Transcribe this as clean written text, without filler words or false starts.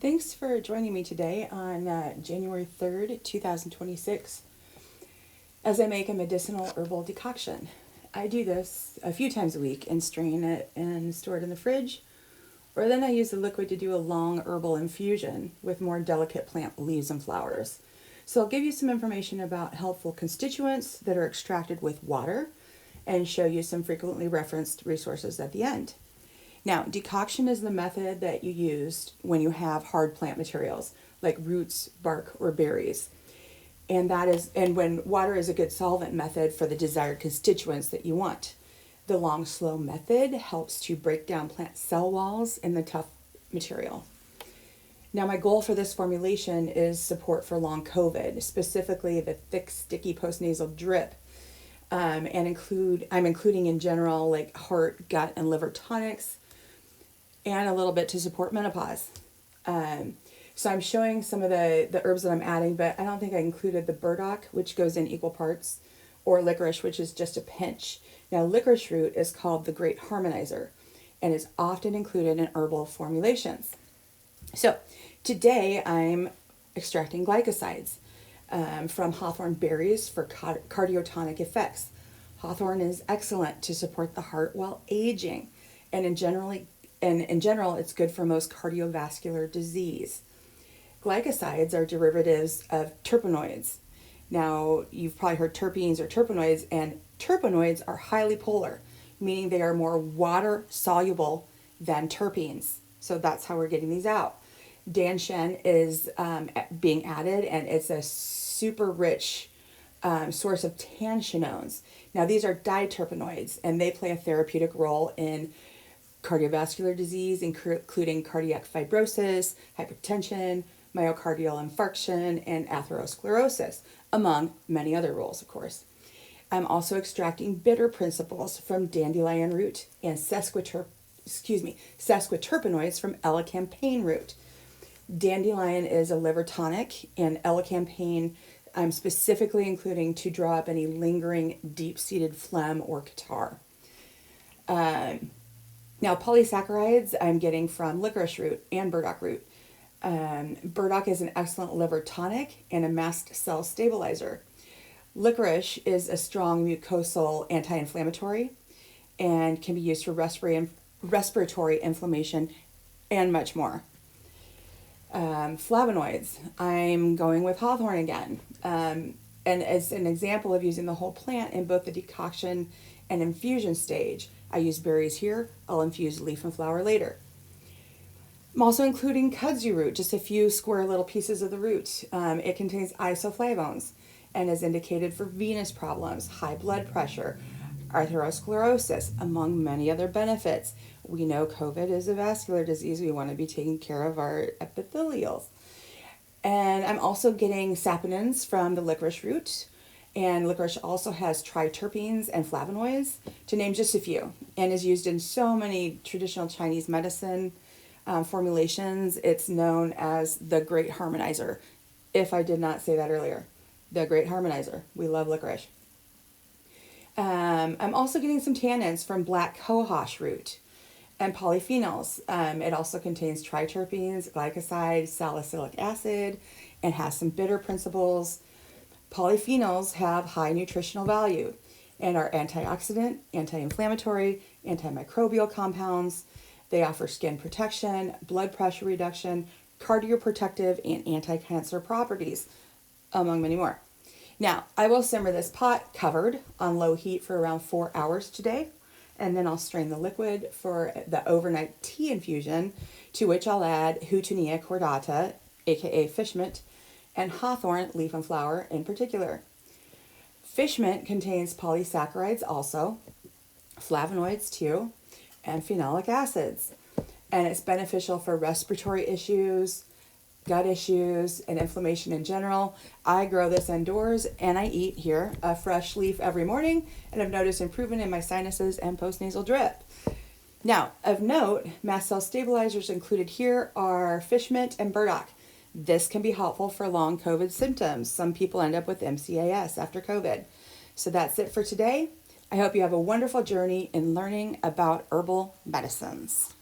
Thanks for joining me today on January 3rd, 2026, as I make a medicinal herbal decoction. I do this a few times a week and strain it and store it in the fridge, or then I use the liquid to do a long herbal infusion with more delicate plant leaves and flowers. So I'll give you some information about helpful constituents that are extracted with water and show you some frequently referenced resources at the end. Now, decoction is the method that you use when you have hard plant materials like roots, bark, or berries. And when water is a good solvent method for the desired constituents that you want. The long, slow method helps to break down plant cell walls in the tough material. Now, my goal for this formulation is support for long COVID, specifically the thick, sticky postnasal drip. I'm including in general like heart, gut, and liver tonics, and a little bit to support menopause. So I'm showing some of the herbs that I'm adding, but I don't think I included the burdock, which goes in equal parts, or licorice, which is just a pinch. Now, licorice root is called the great harmonizer and is often included in herbal formulations. So today I'm extracting glycosides from hawthorn berries for cardiotonic effects. Hawthorn is excellent to support the heart while aging, and in general, it's good for most cardiovascular disease. Glycosides are derivatives of terpenoids. Now, you've probably heard terpenes or terpenoids, and terpenoids are highly polar, meaning they are more water soluble than terpenes. So that's how we're getting these out. Danshen is being added, and it's a super rich source of tanchinones. Now, these are diterpenoids, and they play a therapeutic role in cardiovascular disease, including cardiac fibrosis, hypertension, myocardial infarction, and atherosclerosis, among many other roles, of course. I'm also extracting bitter principles from dandelion root and sesquiterpenoids from elecampane root. Dandelion is a liver tonic, and elecampane I'm specifically including to draw up any lingering deep-seated phlegm or catarrh. Now, polysaccharides I'm getting from licorice root and burdock root. Burdock is an excellent liver tonic and a mast cell stabilizer. Licorice is a strong mucosal anti-inflammatory and can be used for respiratory inflammation and much more. Flavonoids, I'm going with hawthorn again. And as an example of using the whole plant in both the decoction and infusion stage, I use berries here. I'll infuse leaf and flower later. I'm also including kudzu root, just a few square little pieces of the root. It contains isoflavones and is indicated for venous problems, high blood pressure, atherosclerosis, among many other benefits. We know COVID is a vascular disease. We want to be taking care of our epithelials. And I'm also getting saponins from the licorice root. And licorice also has triterpenes and flavonoids, to name just a few, and is used in so many traditional Chinese medicine formulations. It's known as the great harmonizer. If I did not say that earlier, the great harmonizer. We love licorice. I'm also getting some tannins from black cohosh root and polyphenols. It also contains triterpenes, glycosides, salicylic acid, and has some bitter principles. Polyphenols have high nutritional value and are antioxidant, anti-inflammatory, antimicrobial compounds. They offer skin protection, blood pressure reduction, cardioprotective, and anti-cancer properties, among many more. Now, I will simmer this pot covered on low heat for around 4 hours today, and then I'll strain the liquid for the overnight tea infusion, to which I'll add Houttenia cordata, aka fishmint, and hawthorn leaf and flower in particular. Fishmint contains polysaccharides also, flavonoids too, and phenolic acids. And it's beneficial for respiratory issues, gut issues, and inflammation in general. I grow this indoors and I eat here a fresh leaf every morning, and I've noticed improvement in my sinuses and postnasal drip. Now, of note, mast cell stabilizers included here are fishmint and burdock. This can be helpful for long COVID symptoms. Some people end up with MCAS after COVID. So that's it for today. I hope you have a wonderful journey in learning about herbal medicines.